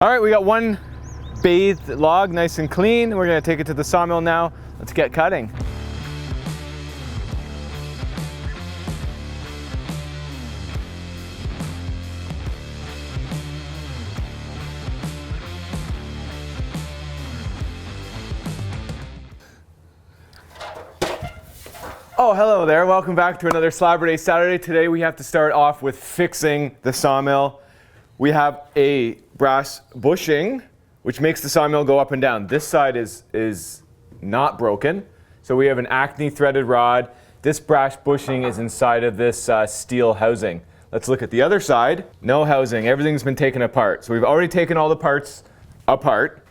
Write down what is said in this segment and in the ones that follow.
All right, we got one bathed log, nice and clean. We're gonna take it to the sawmill now. Let's get cutting. Oh, hello there. Welcome back to another Slaburday Saturday. Today we have to start off with fixing the sawmill. We have a brass bushing, which makes the sawmill go up and down. This side is not broken. So we have an acne threaded rod. This brass bushing is inside of this steel housing. Let's look at the other side. No housing, everything's been taken apart. So we've already taken all the parts apart.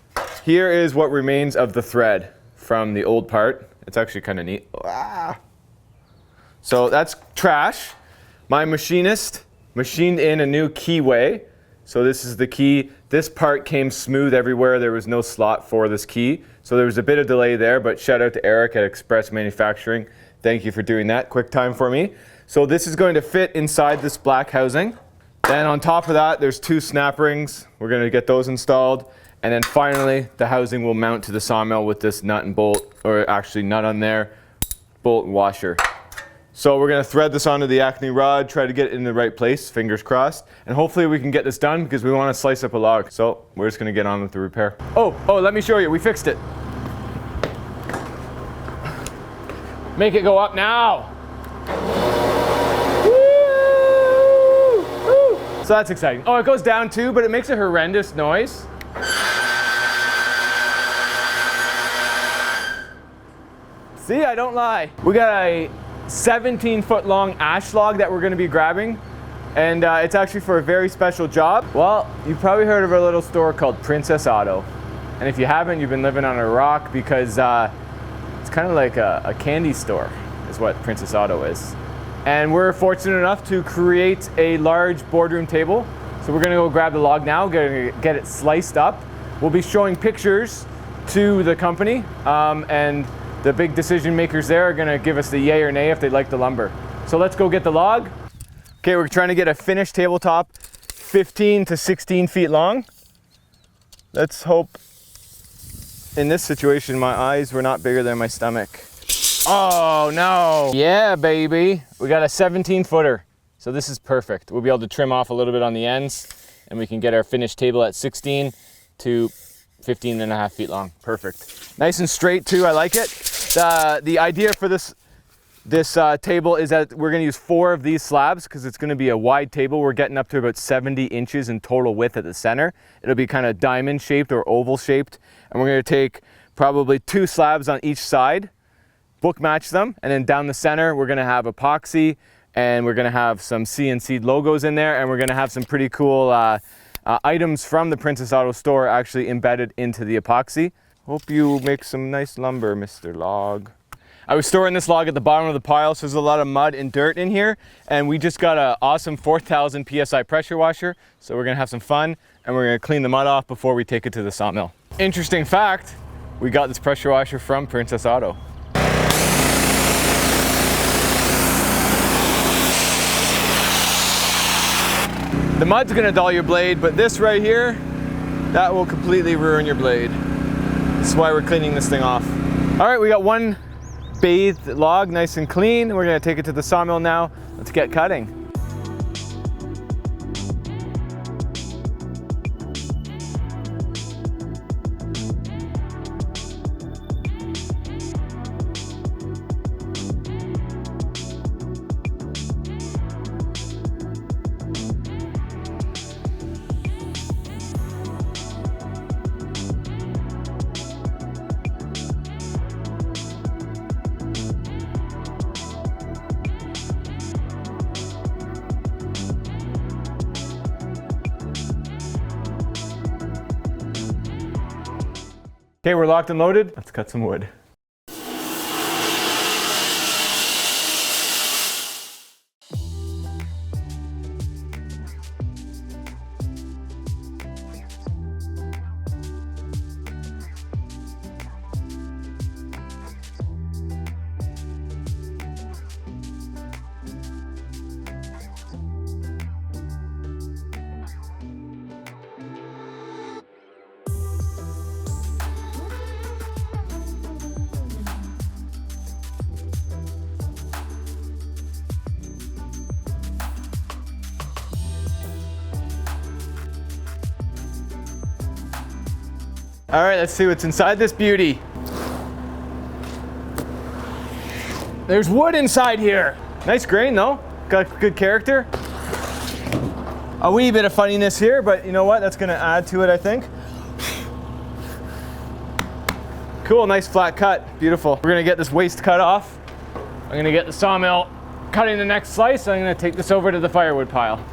Here is what remains of the thread from the old part. It's actually kind of neat. Ah. So that's trash. My machinist machined in a new keyway. So this is the key. This part came smooth everywhere. There was no slot for this key. So there was a bit of delay there, but shout out to Eric at Express Manufacturing. Thank you for doing that. Quick time for me. So this is going to fit inside this black housing. Then on top of that, there's two snap rings. We're going to get those installed. And then finally, the housing will mount to the sawmill with this nut and bolt, or actually nut on there, bolt and washer. So we're going to thread this onto the acne rod, try to get it in the right place, fingers crossed. And hopefully we can get this done because we want to slice up a log. So we're just going to get on with the repair. Oh, let me show you. We fixed it. Make it go up now. Woo! Woo! So that's exciting. Oh, it goes down too, but it makes a horrendous noise. See, I don't lie. We got a 17-foot long ash log that we're going to be grabbing, and it's actually for a very special job. Well, you've probably heard of a little store called Princess Auto, and if you haven't, you've been living on a rock, because it's kind of like a candy store is what Princess Auto is. And we're fortunate enough to create a large boardroom table, so we're going to go grab the log now, get it sliced up. We'll be showing pictures to the company, and the big decision makers there are going to give us the yay or nay if they like the lumber. So let's go get the log. Okay, we're trying to get a finished tabletop 15 to 16 feet long. Let's hope in this situation my eyes were not bigger than my stomach. Oh no! Yeah, baby! We got a 17-footer. So this is perfect. We'll be able to trim off a little bit on the ends, and we can get our finished table at 16 to 15 and a half feet long. Perfect. Nice and straight too, I like it. The idea for this table is that we're going to use 4 of these slabs because it's going to be a wide table. We're getting up to about 70 inches in total width at the center. It'll be kind of diamond shaped or oval shaped. And we're going to take probably 2 slabs on each side, book match them, and then down the center we're going to have epoxy, and we're going to have some CNC logos in there, and we're going to have some pretty cool items from the Princess Auto store actually embedded into the epoxy. Hope you make some nice lumber, Mr. Log. I was storing this log at the bottom of the pile, so there's a lot of mud and dirt in here, and we just got an awesome 4,000 PSI pressure washer, so we're gonna have some fun, and we're gonna clean the mud off before we take it to the sawmill. Interesting fact, we got this pressure washer from Princess Auto. The mud's gonna dull your blade, but this right here, that will completely ruin your blade. This is why we're cleaning this thing off. All right, we got one bathed log, nice and clean. We're gonna take it to the sawmill now. Let's get cutting. Okay, we're locked and loaded. Let's cut some wood. All right, let's see what's inside this beauty. There's wood inside here. Nice grain though, got good character. A wee bit of funniness here, but you know what? That's gonna add to it, I think. Cool, nice flat cut, beautiful. We're gonna get this waste cut off. I'm gonna get the sawmill cutting the next slice. I'm gonna take this over to the firewood pile.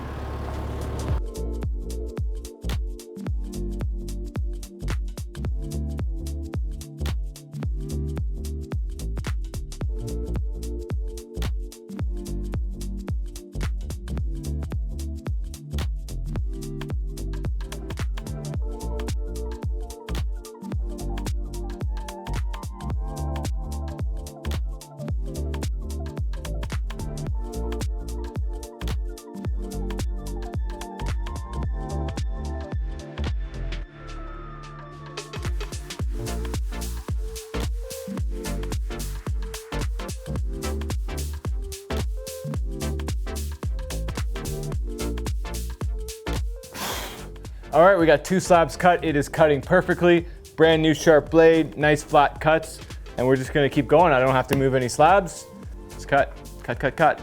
All right, we got 2 slabs cut. It is cutting perfectly. Brand new sharp blade, nice flat cuts. And we're just gonna keep going. I don't have to move any slabs. Just cut, cut, cut, cut.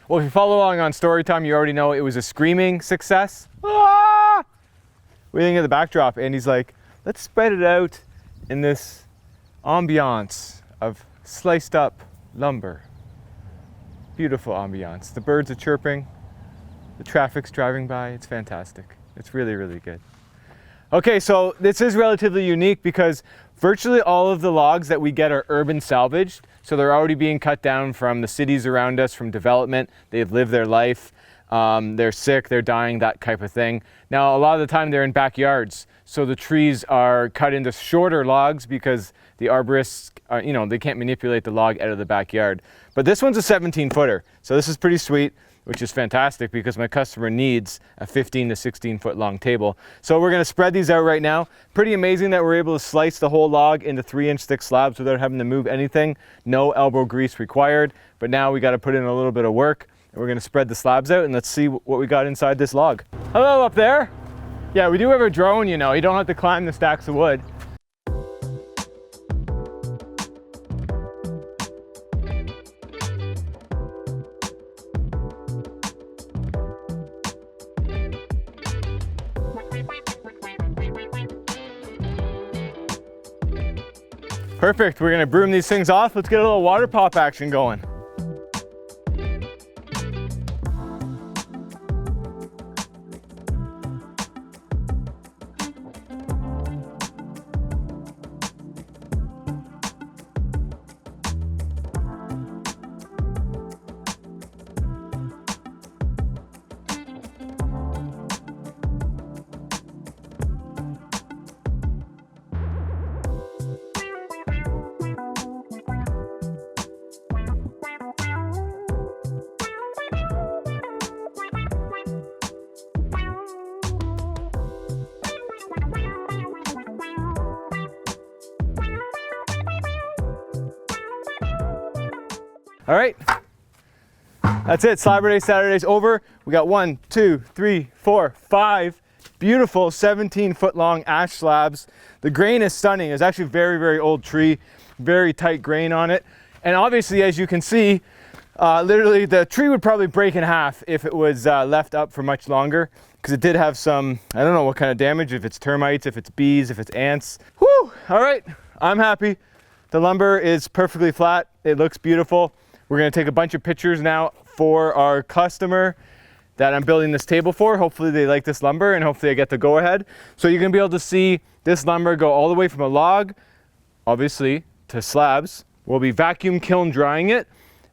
Well, if you follow along on story time, you already know it was a screaming success. Ah! What do you think of the backdrop? And he's like, let's spread it out in this ambiance of sliced up lumber. Beautiful ambiance. The birds are chirping, the traffic's driving by. It's fantastic. It's really, really good. Okay, so this is relatively unique because virtually all of the logs that we get are urban salvaged. So they're already being cut down from the cities around us, from development. They've lived their life. They're sick, they're dying, that type of thing. Now, a lot of the time they're in backyards. So the trees are cut into shorter logs because the arborists, they can't manipulate the log out of the backyard. But this one's a 17-footer. So this is pretty sweet, which is fantastic because my customer needs a 15 to 16 foot long table. So we're gonna spread these out right now. Pretty amazing that we're able to slice the whole log into 3-inch thick slabs without having to move anything. No elbow grease required, but now we gotta put in a little bit of work and we're gonna spread the slabs out and let's see what we got inside this log. Hello up there. Yeah, we do have a drone, you don't have to climb the stacks of wood. Perfect, we're gonna broom these things off. Let's get a little water pop action going. All right, that's it. Slaburday Saturday's over. We got 1, 2, 3, 4, 5 beautiful 17-foot long ash slabs. The grain is stunning. It's actually a very, very old tree, very tight grain on it. And obviously, as you can see, literally the tree would probably break in half if it was left up for much longer, because it did have some, I don't know what kind of damage, if it's termites, if it's bees, if it's ants. Whew, all right, I'm happy. The lumber is perfectly flat. It looks beautiful. We're gonna take a bunch of pictures now for our customer that I'm building this table for. Hopefully they like this lumber and hopefully I get the go ahead. So you're gonna be able to see this lumber go all the way from a log, obviously, to slabs. We'll be vacuum kiln drying it.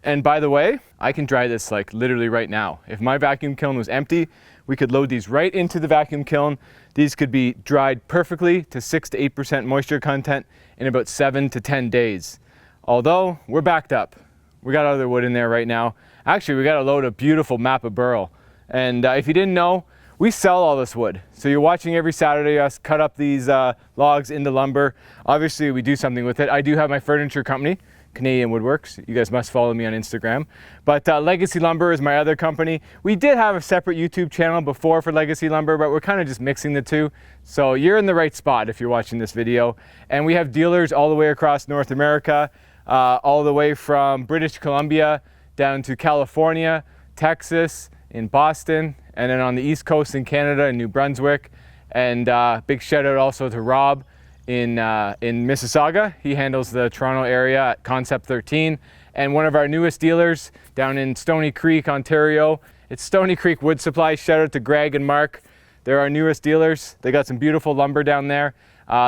And by the way, I can dry this like literally right now. If my vacuum kiln was empty, we could load these right into the vacuum kiln. These could be dried perfectly to 6 to 8% moisture content in about 7 to 10 days. Although we're backed up. We got other wood in there right now. Actually, we got to load a beautiful map of burl. And if you didn't know, we sell all this wood. So you're watching every Saturday us cut up these logs into lumber. Obviously, we do something with it. I do have my furniture company, Canadian Woodworks. You guys must follow me on Instagram. But Legacy Lumber is my other company. We did have a separate YouTube channel before for Legacy Lumber, but we're kind of just mixing the two. So you're in the right spot if you're watching this video. And we have dealers all the way across North America, all the way from British Columbia down to California, Texas, in Boston, and then on the East Coast in Canada and New Brunswick. And big shout out also to Rob in Mississauga. He handles the Toronto area at Concept 13. And one of our newest dealers down in Stony Creek, Ontario. It's Stony Creek Wood Supply. Shout out to Greg and Mark. They're our newest dealers. They got some beautiful lumber down there.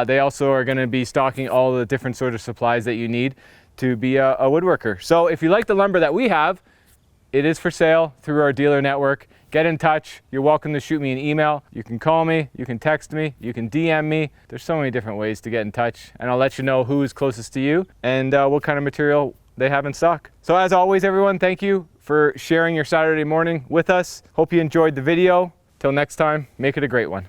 They also are gonna be stocking all the different sort of supplies that you need to be a woodworker. So if you like the lumber that we have, it is for sale through our dealer network. Get in touch. You're welcome to shoot me an email. You can call me, you can text me, you can DM me. There's so many different ways to get in touch, and I'll let you know who is closest to you and what kind of material they have in stock. So as always, everyone, thank you for sharing your Saturday morning with us. Hope you enjoyed the video. Till next time, make it a great one.